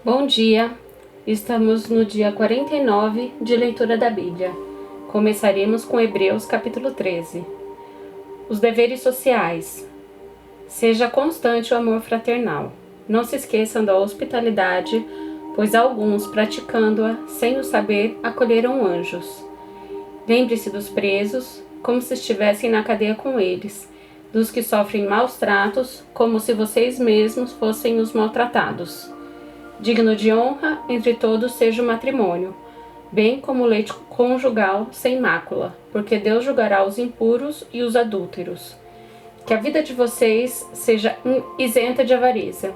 Bom dia! Estamos no dia 49 de leitura da Bíblia. Começaremos com Hebreus capítulo 13. Os deveres sociais. Seja constante o amor fraternal. Não se esqueçam da hospitalidade, pois alguns, praticando-a sem o saber, acolheram anjos. Lembre-se dos presos, como se estivessem na cadeia com eles, dos que sofrem maus tratos, como se vocês mesmos fossem os maltratados. Digno de honra entre todos seja o matrimônio, bem como o leito conjugal sem mácula, porque Deus julgará os impuros e os adúlteros. Que a vida de vocês seja isenta de avareza.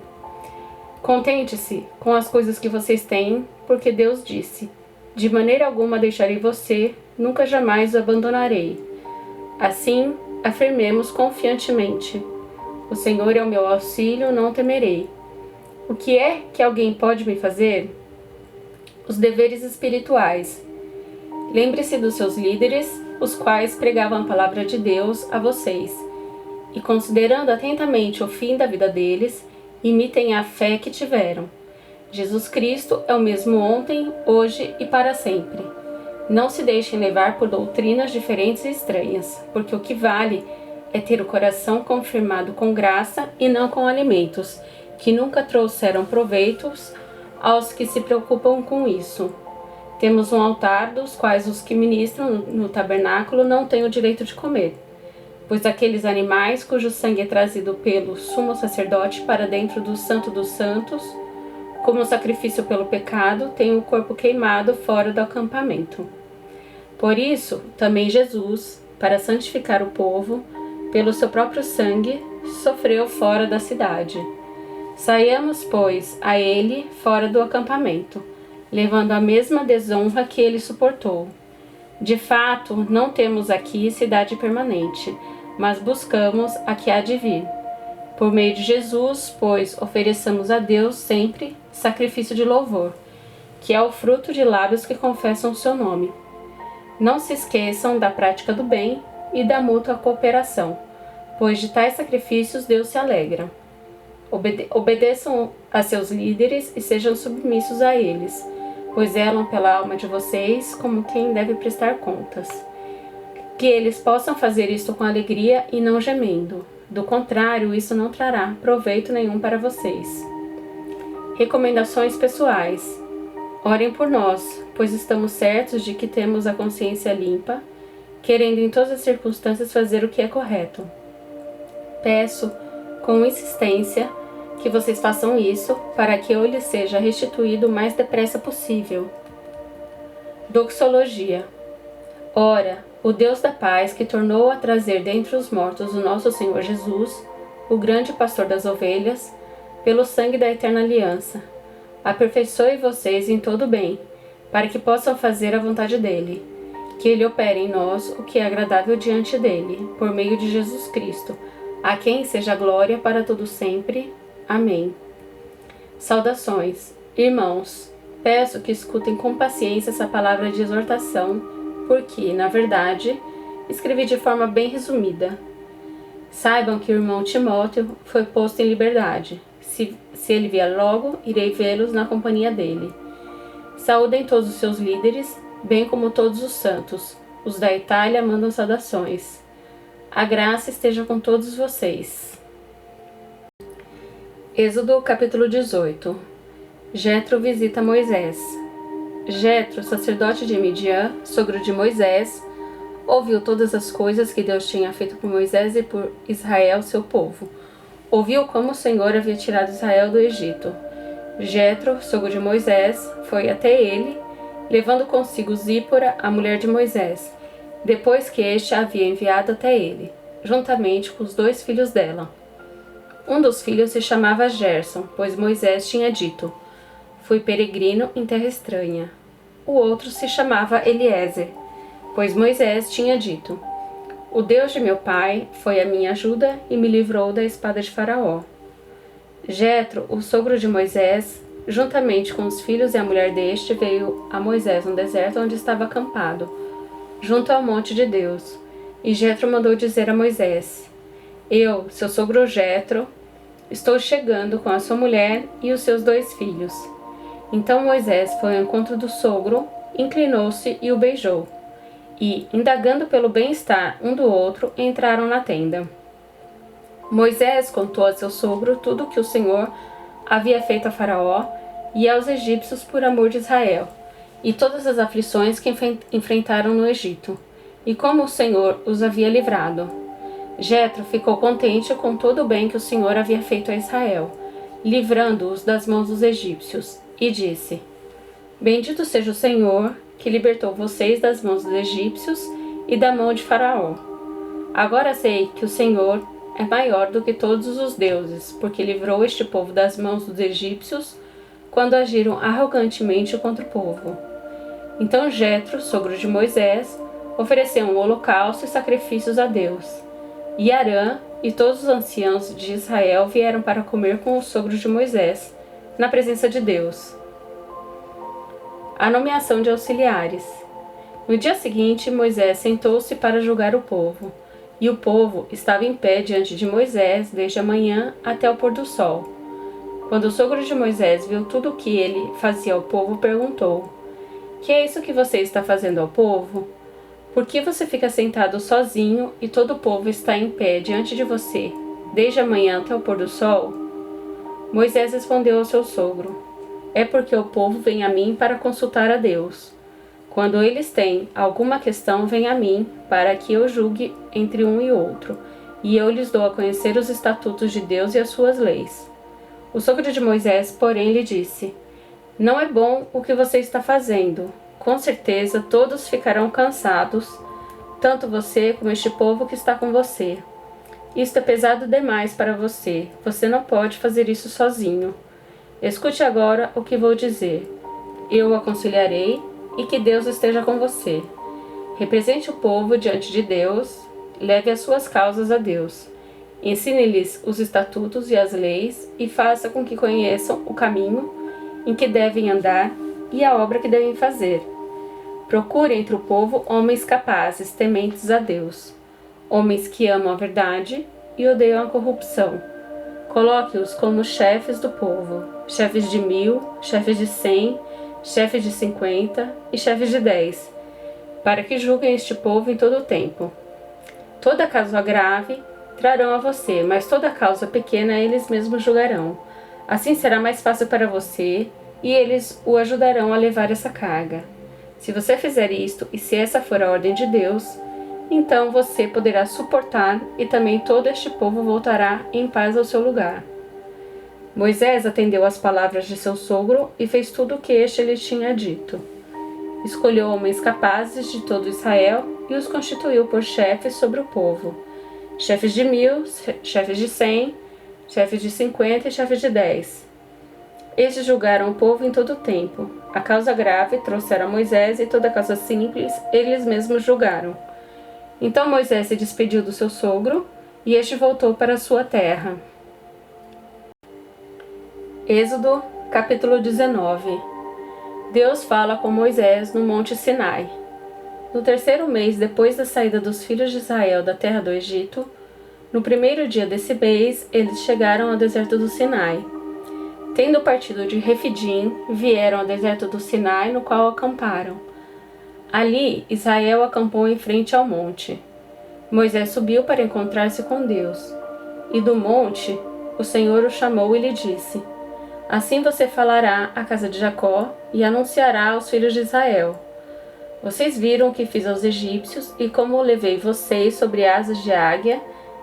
Contente-se com as coisas que vocês têm, porque Deus disse: de maneira alguma deixarei você, nunca jamais o abandonarei. Assim, afirmemos confiantemente: o Senhor é o meu auxílio, não temerei. O que é que alguém pode me fazer? Os deveres espirituais. Lembre-se dos seus líderes, os quais pregavam a palavra de Deus a vocês, e considerando atentamente o fim da vida deles, imitem a fé que tiveram. Jesus Cristo é o mesmo ontem, hoje e para sempre. Não se deixem levar por doutrinas diferentes e estranhas, porque o que vale é ter o coração confirmado com graça e não com alimentos, que nunca trouxeram proveitos aos que se preocupam com isso. Temos um altar dos quais os que ministram no tabernáculo não têm o direito de comer, pois aqueles animais cujo sangue é trazido pelo sumo sacerdote para dentro do Santo dos Santos, como sacrifício pelo pecado, têm o corpo queimado fora do acampamento. Por isso, também Jesus, para santificar o povo, pelo seu próprio sangue, sofreu fora da cidade. Saiamos, pois, a ele fora do acampamento, levando a mesma desonra que ele suportou. De fato, não temos aqui cidade permanente, mas buscamos a que há de vir. Por meio de Jesus, pois, ofereçamos a Deus sempre sacrifício de louvor, que é o fruto de lábios que confessam o seu nome. Não se esqueçam da prática do bem e da mútua cooperação, pois de tais sacrifícios Deus se alegra. Obedeçam a seus líderes e sejam submissos a eles, pois zelam pela alma de vocês como quem deve prestar contas. Que eles possam fazer isto com alegria e não gemendo. Do contrário, isso não trará proveito nenhum para vocês. Recomendações pessoais. Orem por nós, pois estamos certos de que temos a consciência limpa, querendo em todas as circunstâncias fazer o que é correto. Peço, com insistência, que vocês façam isso, para que eu lhes seja restituído o mais depressa possível. Doxologia. Ora, o Deus da paz, que tornou a trazer dentre os mortos o nosso Senhor Jesus, o grande pastor das ovelhas, pelo sangue da eterna aliança, aperfeiçoe vocês em todo o bem, para que possam fazer a vontade dele. Que ele opere em nós o que é agradável diante dele, por meio de Jesus Cristo, a quem seja a glória para todo sempre. Amém. Saudações. Irmãos, peço que escutem com paciência essa palavra de exortação, porque, na verdade, escrevi de forma bem resumida. Saibam que o irmão Timóteo foi posto em liberdade. Se ele vier logo, irei vê-los na companhia dele. Saúdem todos os seus líderes, bem como todos os santos. Os da Itália mandam saudações. A graça esteja com todos vocês. Êxodo capítulo 18. Jetro visita Moisés. Jetro, sacerdote de Midian, sogro de Moisés, ouviu todas as coisas que Deus tinha feito por Moisés e por Israel, seu povo. Ouviu como o Senhor havia tirado Israel do Egito. Jetro, sogro de Moisés, foi até ele, levando consigo Zípora, a mulher de Moisés, depois que este a havia enviado até ele, juntamente com os 2 filhos dela. Um dos filhos se chamava Gerson, pois Moisés tinha dito: fui peregrino em terra estranha. O outro se chamava Eliezer, pois Moisés tinha dito: o Deus de meu pai foi a minha ajuda e me livrou da espada de Faraó. Jetro, o sogro de Moisés, juntamente com os filhos e a mulher deste, veio a Moisés no deserto onde estava acampado, junto ao monte de Deus. E Jetro mandou dizer a Moisés: eu, seu sogro Jetro, estou chegando com a sua mulher e os seus 2 filhos. Então Moisés foi ao encontro do sogro, inclinou-se e o beijou. E, indagando pelo bem-estar um do outro, entraram na tenda. Moisés contou a seu sogro tudo o que o Senhor havia feito a Faraó e aos egípcios por amor de Israel, e todas as aflições que enfrentaram no Egito, e como o Senhor os havia livrado. Jetro ficou contente com todo o bem que o Senhor havia feito a Israel, livrando-os das mãos dos egípcios, e disse: Bendito seja o Senhor, que libertou vocês das mãos dos egípcios e da mão de Faraó. Agora sei que o Senhor é maior do que todos os deuses, porque livrou este povo das mãos dos egípcios quando agiram arrogantemente contra o povo. Então Jetro, sogro de Moisés, ofereceu um holocausto e sacrifícios a Deus. E Arã e todos os anciãos de Israel vieram para comer com o sogro de Moisés, na presença de Deus. A nomeação de auxiliares. No dia seguinte, Moisés sentou-se para julgar o povo, e o povo estava em pé diante de Moisés desde a manhã até o pôr do sol. Quando o sogro de Moisés viu tudo o que ele fazia ao povo, perguntou: Que é isso que você está fazendo ao povo? Por que você fica sentado sozinho e todo o povo está em pé diante de você, desde a manhã até o pôr do sol? Moisés respondeu ao seu sogro: É porque o povo vem a mim para consultar a Deus. Quando eles têm alguma questão, vem a mim, para que eu julgue entre um e outro, e eu lhes dou a conhecer os estatutos de Deus e as suas leis. O sogro de Moisés, porém, lhe disse: Não é bom o que você está fazendo. Com certeza todos ficarão cansados, tanto você como este povo que está com você. Isto é pesado demais para você. Você não pode fazer isso sozinho. Escute agora o que vou dizer. Eu o aconselharei e que Deus esteja com você. Represente o povo diante de Deus, leve as suas causas a Deus. Ensine-lhes os estatutos e as leis e faça com que conheçam o caminho em que devem andar e a obra que devem fazer. Procure entre o povo homens capazes, tementes a Deus, homens que amam a verdade e odeiam a corrupção. Coloque-os como chefes do povo, chefes de 1000, chefes de 100, chefes de 50 e chefes de 10, para que julguem este povo em todo o tempo. Toda causa grave trarão a você, mas toda causa pequena eles mesmos julgarão. Assim será mais fácil para você, e eles o ajudarão a levar essa carga. Se você fizer isto, e se essa for a ordem de Deus, então você poderá suportar, e também todo este povo voltará em paz ao seu lugar. Moisés atendeu às palavras de seu sogro e fez tudo o que este lhe tinha dito. Escolheu homens capazes de todo Israel e os constituiu por chefes sobre o povo. Chefes de 1000, chefes de 100, chefes de 50 e chefes de 10. Estes julgaram o povo em todo o tempo. A causa grave trouxeram a Moisés e toda a causa simples eles mesmos julgaram. Então Moisés se despediu do seu sogro e este voltou para a sua terra. Êxodo, capítulo 19. Deus fala com Moisés no Monte Sinai. No terceiro mês depois da saída dos filhos de Israel da terra do Egito, no primeiro dia desse mês, eles chegaram ao deserto do Sinai. Tendo partido de Refidim, vieram ao deserto do Sinai, no qual acamparam. Ali, Israel acampou em frente ao monte. Moisés subiu para encontrar-se com Deus. E do monte, o Senhor o chamou e lhe disse: Assim você falará à casa de Jacó e anunciará aos filhos de Israel: Vocês viram o que fiz aos egípcios e como levei vocês sobre asas de águia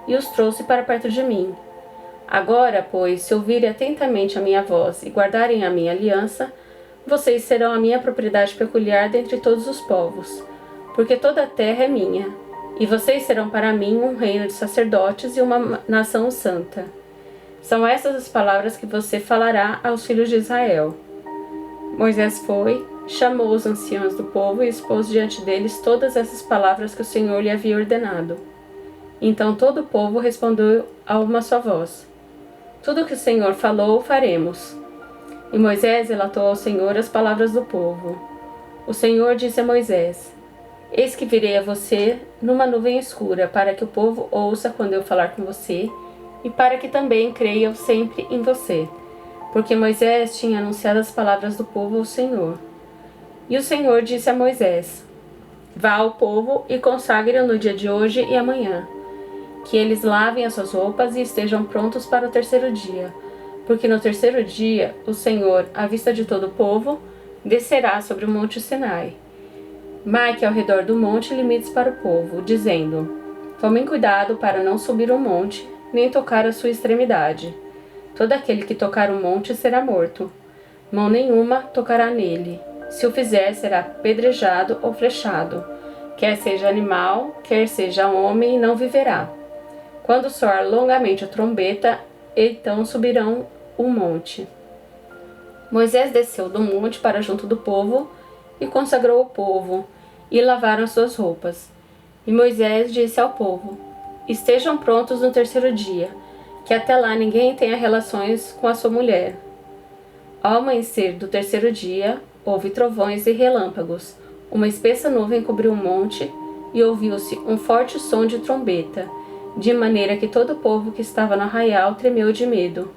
e os trouxe para perto de mim. Agora, pois, se ouvirem atentamente a minha voz e guardarem a minha aliança, vocês serão a minha propriedade peculiar dentre todos os povos, porque toda a terra é minha, e vocês serão para mim um reino de sacerdotes e uma nação santa. São essas as palavras que você falará aos filhos de Israel. Moisés foi, chamou os anciãos do povo e expôs diante deles todas essas palavras que o Senhor lhe havia ordenado. Então todo o povo respondeu a uma só voz: Tudo o que o Senhor falou, faremos. E Moisés relatou ao Senhor as palavras do povo. O Senhor disse a Moisés: Eis que virei a você numa nuvem escura, para que o povo ouça quando eu falar com você, e para que também creiam sempre em você. porque Moisés tinha anunciado as palavras do povo ao Senhor. E o Senhor disse a Moisés: Vá ao povo e consagre-o no dia de hoje e amanhã, que eles lavem as suas roupas e estejam prontos para o terceiro dia, porque no terceiro dia o Senhor, à vista de todo o povo, descerá sobre o monte Sinai. Marque ao redor do monte limites para o povo, dizendo: Tomem cuidado para não subir o monte, nem tocar a sua extremidade. Todo aquele que tocar o monte será morto. Mão nenhuma tocará nele. Se o fizer, será apedrejado ou flechado. Quer seja animal, quer seja homem, não viverá. Quando soar longamente a trombeta, então subirão o monte. Moisés desceu do monte para junto do povo e consagrou o povo, e lavaram suas roupas. E Moisés disse ao povo: Estejam prontos no terceiro dia, que até lá ninguém tenha relações com a sua mulher. Ao amanhecer do terceiro dia, houve trovões e relâmpagos. Uma espessa nuvem cobriu o monte e ouviu-se um forte som de trombeta, de maneira que todo o povo que estava no arraial tremeu de medo.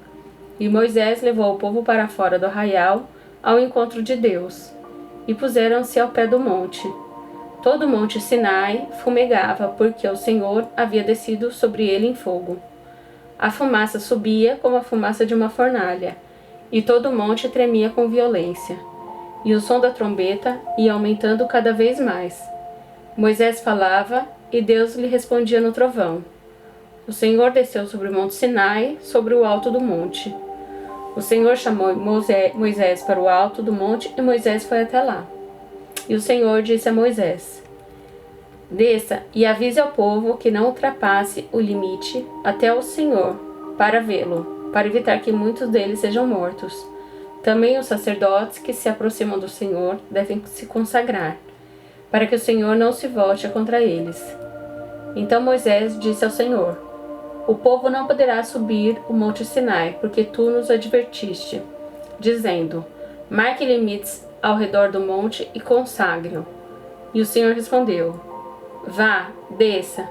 E Moisés levou o povo para fora do arraial, ao encontro de Deus, e puseram-se ao pé do monte. Todo o monte Sinai fumegava, porque o Senhor havia descido sobre ele em fogo. A fumaça subia como a fumaça de uma fornalha, e todo o monte tremia com violência. E o som da trombeta ia aumentando cada vez mais. Moisés falava, e Deus lhe respondia no trovão. O Senhor desceu sobre o monte Sinai, sobre o alto do monte. O Senhor chamou Moisés para o alto do monte, e Moisés foi até lá. E o Senhor disse a Moisés: Desça e avise ao povo que não ultrapasse o limite até o Senhor, para vê-lo, para evitar que muitos deles sejam mortos. Também os sacerdotes que se aproximam do Senhor devem se consagrar, para que o Senhor não se volte contra eles. Então Moisés disse ao Senhor: O povo não poderá subir o monte Sinai, porque tu nos advertiste, dizendo: Marque limites ao redor do monte e consagre-o. E o Senhor respondeu: Vá, desça,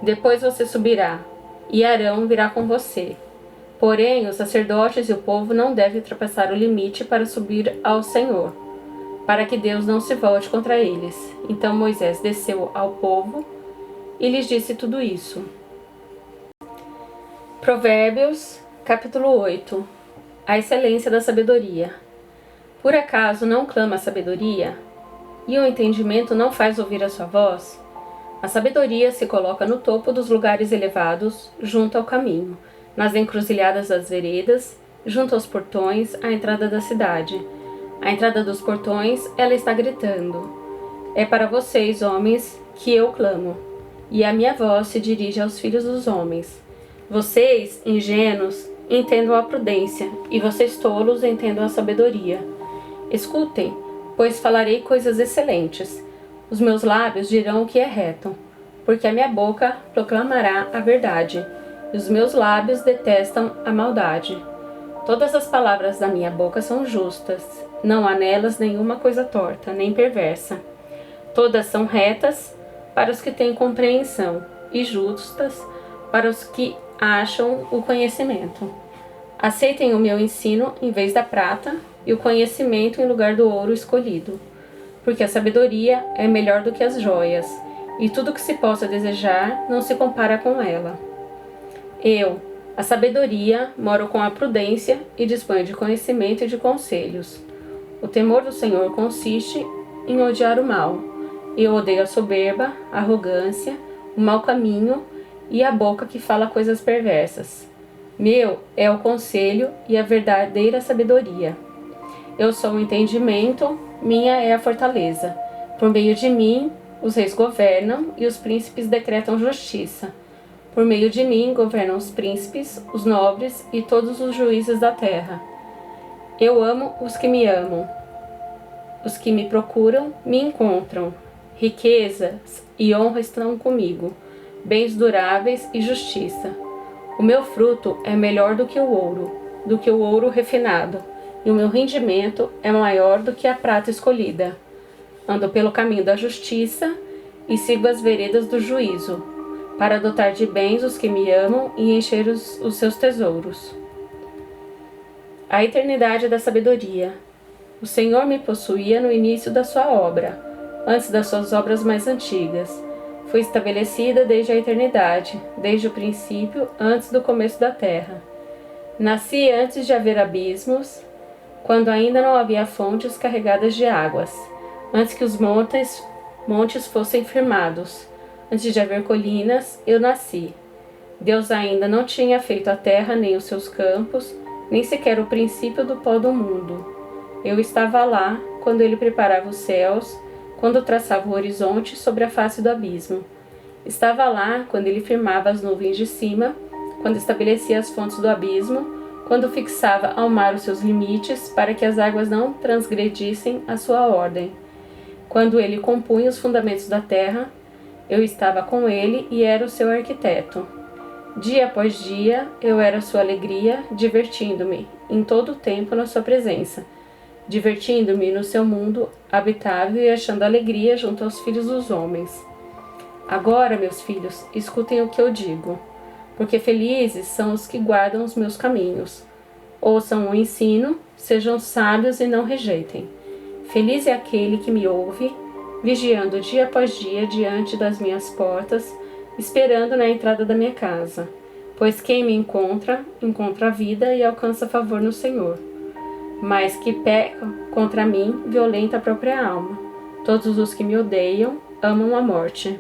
depois você subirá, e Arão virá com você. Porém, os sacerdotes e o povo não devem ultrapassar o limite para subir ao Senhor, para que Deus não se volte contra eles. Então Moisés desceu ao povo e lhes disse tudo isso. Provérbios, capítulo 8. A excelência da sabedoria. Por acaso não clama a sabedoria? E o entendimento não faz ouvir a sua voz? A sabedoria se coloca no topo dos lugares elevados, junto ao caminho, nas encruzilhadas das veredas, junto aos portões, à entrada da cidade. À entrada dos portões, ela está gritando: É para vocês, homens, que eu clamo, e a minha voz se dirige aos filhos dos homens. Vocês, ingênuos, entendam a prudência, e vocês tolos entendam a sabedoria. Escutem, pois falarei coisas excelentes. Os meus lábios dirão o que é reto, porque a minha boca proclamará a verdade, e os meus lábios detestam a maldade. Todas as palavras da minha boca são justas, não há nelas nenhuma coisa torta, nem perversa. Todas são retas para os que têm compreensão, e justas para os que acham o conhecimento. Aceitem o meu ensino em vez da prata, e o conhecimento em lugar do ouro escolhido, porque a sabedoria é melhor do que as joias, e tudo que se possa desejar não se compara com ela. Eu, a sabedoria, moro com a prudência e disponho de conhecimento e de conselhos. O temor do Senhor consiste em odiar o mal. Eu odeio a soberba, a arrogância, o mau caminho e a boca que fala coisas perversas. Meu é o conselho e a verdadeira sabedoria. Eu sou o entendimento, minha é a fortaleza. Por meio de mim, os reis governam e os príncipes decretam justiça. Por meio de mim governam os príncipes, os nobres e todos os juízes da terra. Eu amo os que me amam. Os que me procuram me encontram. Riquezas e honra estão comigo, bens duráveis e justiça. O meu fruto é melhor do que o ouro refinado, e o meu rendimento é maior do que a prata escolhida. Ando pelo caminho da justiça e sigo as veredas do juízo, para dotar de bens os que me amam e encher os seus tesouros. A eternidade da sabedoria. O Senhor me possuía no início da sua obra, antes das suas obras mais antigas. Fui estabelecida desde a eternidade, desde o princípio, antes do começo da terra. Nasci antes de haver abismos, quando ainda não havia fontes carregadas de águas, antes que os montes fossem firmados, antes de haver colinas, eu nasci. Deus ainda não tinha feito a terra nem os seus campos, nem sequer o princípio do pó do mundo. Eu estava lá quando ele preparava os céus, quando traçava o horizonte sobre a face do abismo. Estava lá quando ele firmava as nuvens de cima, quando estabelecia as fontes do abismo, quando fixava ao mar os seus limites para que as águas não transgredissem a sua ordem. Quando ele compunha os fundamentos da terra, eu estava com ele e era o seu arquiteto. Dia após dia, eu era sua alegria, divertindo-me em todo o tempo na sua presença, divertindo-me no seu mundo habitável e achando alegria junto aos filhos dos homens. Agora, meus filhos, escutem o que eu digo, porque felizes são os que guardam os meus caminhos. Ouçam o ensino, sejam sábios e não rejeitem. Feliz é aquele que me ouve, vigiando dia após dia diante das minhas portas, esperando na entrada da minha casa. Pois quem me encontra, encontra a vida e alcança favor no Senhor. Mas que peca contra mim, violenta a própria alma. Todos os que me odeiam amam a morte.